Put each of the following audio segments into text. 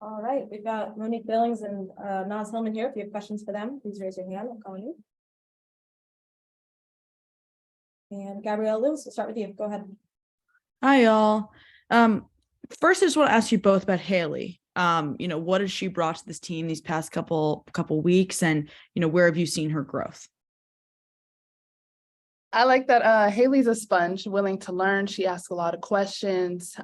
All right, we've got Monique Billings and Naz Hillmon here. If you have questions for them, please raise your hand. I'm calling you. And Gabrielle Lewis, we'll start with you. Go ahead. Hi, y'all. First, I just want to ask you both about Haley. What has she brought to this team these past couple weeks, and where have you seen her growth? I like that Haley's a sponge, willing to learn. She asks a lot of questions,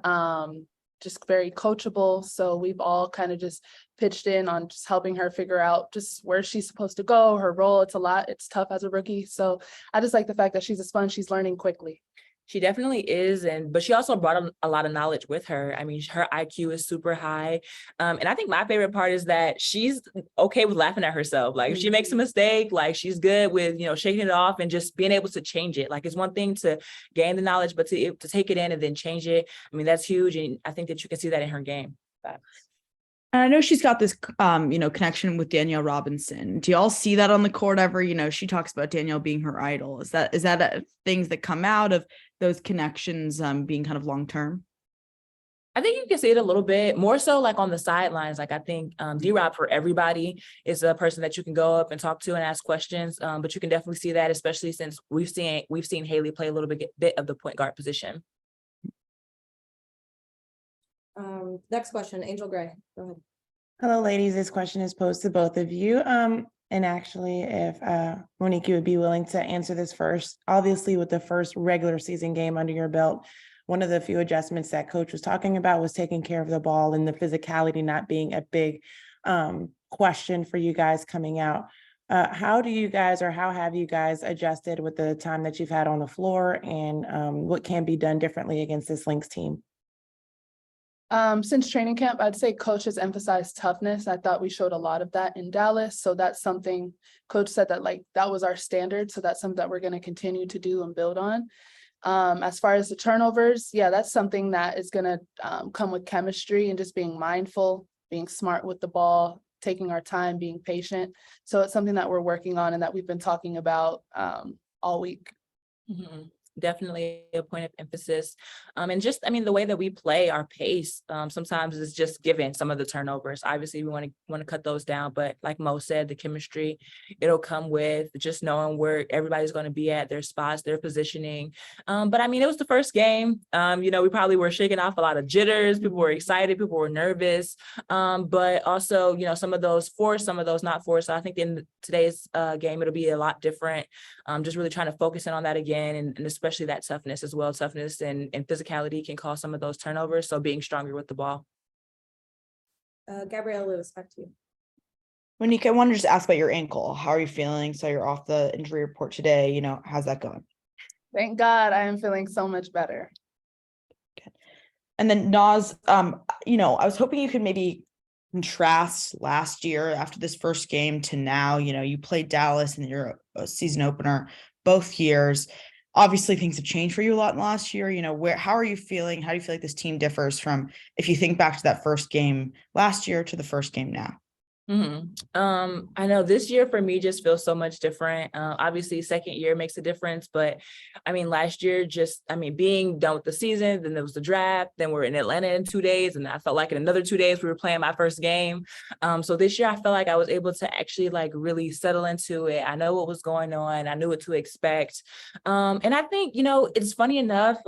just very coachable. So we've all kind of just pitched in on just helping her figure out just where she's supposed to go, her role. It's a lot. It's tough as a rookie. So I just like the fact that she's a sponge. She's learning quickly. She definitely is, but she also brought a lot of knowledge with her. I mean, her IQ is super high, and I think my favorite part is that she's okay with laughing at herself. Like if she makes a mistake, like she's good with shaking it off and just being able to change it. Like it's one thing to gain the knowledge, but to take it in and then change it. I mean, that's huge, and I think that you can see that in her game. And I know she's got this, connection with Danielle Robinson. Do y'all see that on the court ever? She talks about Danielle being her idol. Is that things that come out of those connections being kind of long term? I think you can see it a little bit more so like on the sidelines. Like I think D-Rob for everybody is a person that you can go up and talk to and ask questions. But you can definitely see that, especially since we've seen Haley play a little bit of the point guard position. Next question, Angel Gray. Go ahead. Hello, ladies. This question is posed to both of you. And actually, if Monique, you would be willing to answer this first. Obviously, with the first regular season game under your belt, one of the few adjustments that coach was talking about was taking care of the ball and the physicality not being a big question for you guys coming out. How do you guys, or how have you guys adjusted with the time that you've had on the floor, and what can be done differently against this Lynx team? Since training camp, I'd say coach has emphasized toughness. I thought we showed a lot of that in Dallas. So that's something coach said that that was our standard. So that's something that we're going to continue to do and build on. As far as the turnovers, yeah, that's something that is going to come with chemistry and just being mindful, being smart with the ball, taking our time, being patient. So it's something that we're working on and that we've been talking about all week. Mm-hmm. Definitely a point of emphasis. And just, the way that we play our pace, sometimes is just given some of the turnovers. Obviously we want to cut those down, but like Mo said, the chemistry, it'll come with just knowing where everybody's going to be at their spots, their positioning. But it was the first game. We probably were shaking off a lot of jitters. People were excited, people were nervous. But also, some of those forced, some of those not forced. So I think in today's game, it'll be a lot different. Just really trying to focus in on that again, and especially that toughness as well. Toughness and physicality can cause some of those turnovers. So being stronger with the ball. Gabrielle Lewis, back to you. Monique, I wanted to just ask about your ankle. How are you feeling? So you're off the injury report today. How's that going? Thank God I am feeling so much better. Okay. And then Naz, I was hoping you could maybe contrast last year after this first game to now. You played Dallas in your season opener both years. Obviously things have changed for you a lot in the last year. How are you feeling? How do you feel like this team differs from, if you think back to that first game last year to the first game now? I know this year for me just feels so much different. Obviously second year makes a difference, but last year being done with the season, then there was the draft, then we're in Atlanta in 2 days, and I felt like in another 2 days we were playing my first game. So this year I felt like I was able to actually really settle into it. I know what was going on. I knew what to expect. And I think, it's funny enough,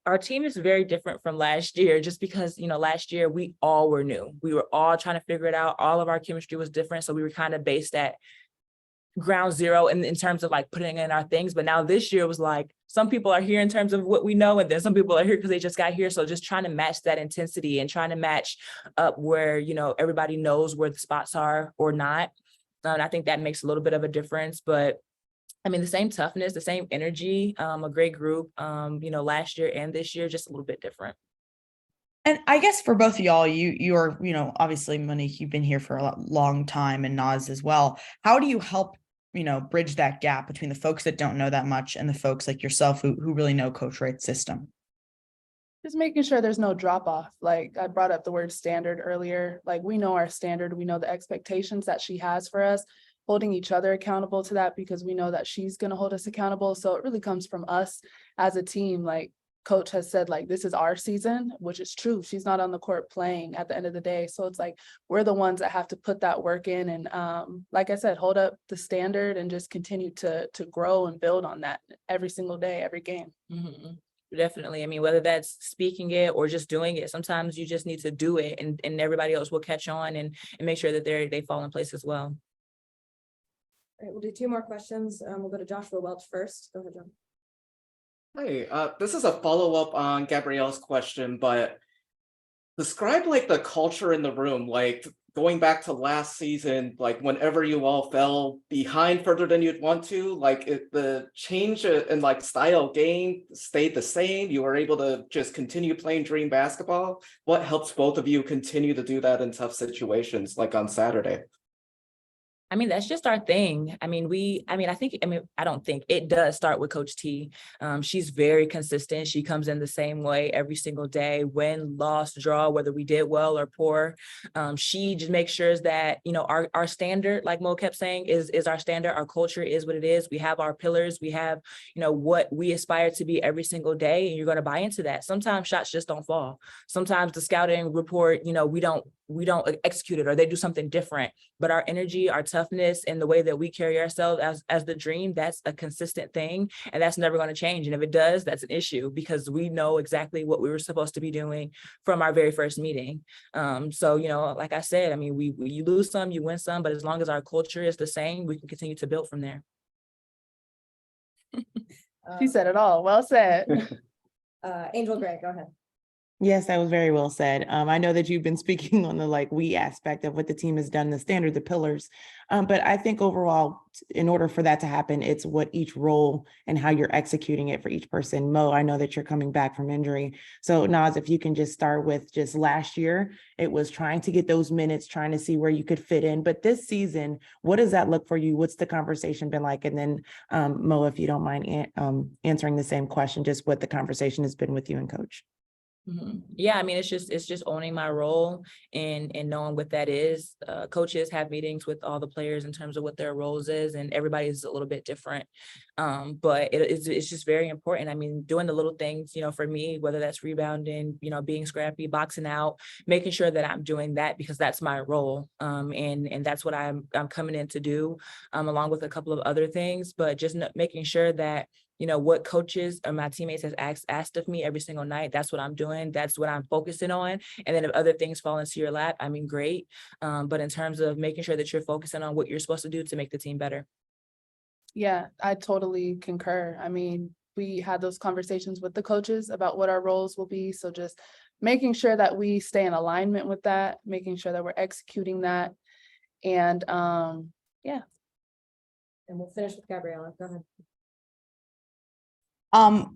our team is very different from last year, just because, last year we all were new. We were all trying to figure it out. All of our chemistry was different. So we were kind of based at ground zero in terms of putting in our things. But now this year was some people are here in terms of what we know, and then some people are here because they just got here. So just trying to match that intensity and trying to match up where, everybody knows where the spots are or not. And I think that makes a little bit of a difference. But the same toughness, the same energy, a great group, last year and this year, just a little bit different. And I guess for both of y'all, you're, obviously Monique, you've been here for a long time, and Naz as well. How do you help, bridge that gap between the folks that don't know that much and the folks like yourself who really know Coach Wright's system? Just making sure there's no drop off. I brought up the word standard earlier. We know our standard, we know the expectations that she has for us, holding each other accountable to that, because we know that she's going to hold us accountable. So it really comes from us as a team. coach has said like, this is our season, which is true. She's not on the court playing at the end of the day. So it's like, we're the ones that have to put that work in and like I said, hold up the standard and just continue to grow and build on that every single day, every game. Mhm. Definitely. I mean, whether that's speaking it or just doing it, sometimes you just need to do it and everybody else will catch on and make sure that they fall in place as well. All right, we'll do 2 more questions. We'll go to Joshua Welch first. Go ahead, John. Hey, this is a follow-up on Gabrielle's question, but describe like the culture in the room, like going back to last season, like whenever you all fell behind further than you'd want to, like the change in like style game stayed the same. You were able to just continue playing dream basketball. What helps both of you continue to do that in tough situations like on Saturday? I mean, that's just our thing. I don't think it does start with Coach T. She's very consistent. She comes in the same way every single day, win, loss, draw, whether we did well or poor. She just makes sure that, you know, our standard, like Mo kept saying, is our standard. Our culture is what it is. We have our pillars. We have, you know, what we aspire to be every single day. And you're going to buy into that. Sometimes shots just don't fall. Sometimes the scouting report, you know, we don't execute it or they do something different, but our energy, our toughness, and the way that we carry ourselves as the dream, that's a consistent thing. And that's never going to change. And if it does, that's an issue because we know exactly what we were supposed to be doing from our very first meeting. So, you know, like I said, I mean, you lose some, you win some, but as long as our culture is the same, we can continue to build from there. She said it all. Well said. Angel Gray, go ahead. Yes, that was very well said. I know that you've been speaking on the like we aspect of what the team has done, the standard, the pillars. But I think overall, in order for that to happen, it's what each role and how you're executing it for each person. Mo, I know that you're coming back from injury. So Naz, if you can just start with just last year, it was trying to get those minutes, trying to see where you could fit in. But this season, what does that look for you? What's the conversation been like? And then Mo, if you don't mind answering the same question, just what the conversation has been with you and coach. Mm-hmm. Yeah, I mean, it's just owning my role and knowing what that is. Coaches have meetings with all the players in terms of what their roles is, and everybody's a little bit different. But it's just very important. I mean, doing the little things, you know, for me, whether that's rebounding, you know, being scrappy, boxing out, making sure that I'm doing that because that's my role. And that's what I'm coming in to do, along with a couple of other things, but just making sure that, you know, what coaches or my teammates has asked of me every single night, that's what I'm doing. That's what I'm focusing on. And then if other things fall into your lap, I mean, great. But in terms of making sure that you're focusing on what you're supposed to do to make the team better. Yeah, I totally concur. I mean, we had those conversations with the coaches about what our roles will be. So just making sure that we stay in alignment with that, making sure that we're executing that. And yeah. And we'll finish with Gabriella. Go ahead.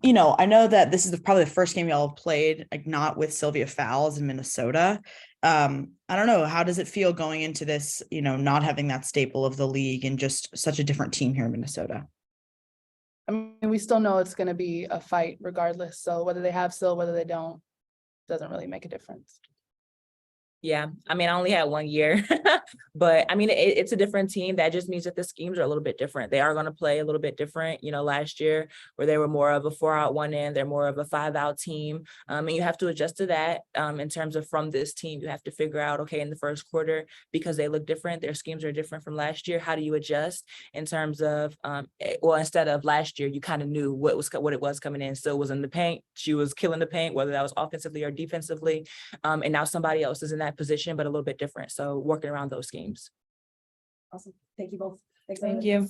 You know, I know that this is probably the first game y'all have played, like not with Sylvia Fowles in Minnesota. I don't know, how does it feel going into this, you know, not having that staple of the league and just such a different team here in Minnesota? I mean, we still know it's going to be a fight regardless. So whether they have Syl, whether they don't, doesn't really make a difference. Yeah, I mean, I only had 1 year, but I mean, it's a different team. That just means that the schemes are a little bit different. They are going to play a little bit different. You know, last year where they were more of a 4-out, 1-in, they're more of a 5-out team. And you have to adjust to that in terms of from this team. You have to figure out, okay, in the first quarter, because they look different, their schemes are different from last year. How do you adjust in terms of, well, instead of last year, you kind of knew what it was coming in. So it was in the paint. She was killing the paint, whether that was offensively or defensively. And now somebody else is in that position, but a little bit different. So working around those schemes. Awesome. Thank you both. Thank you.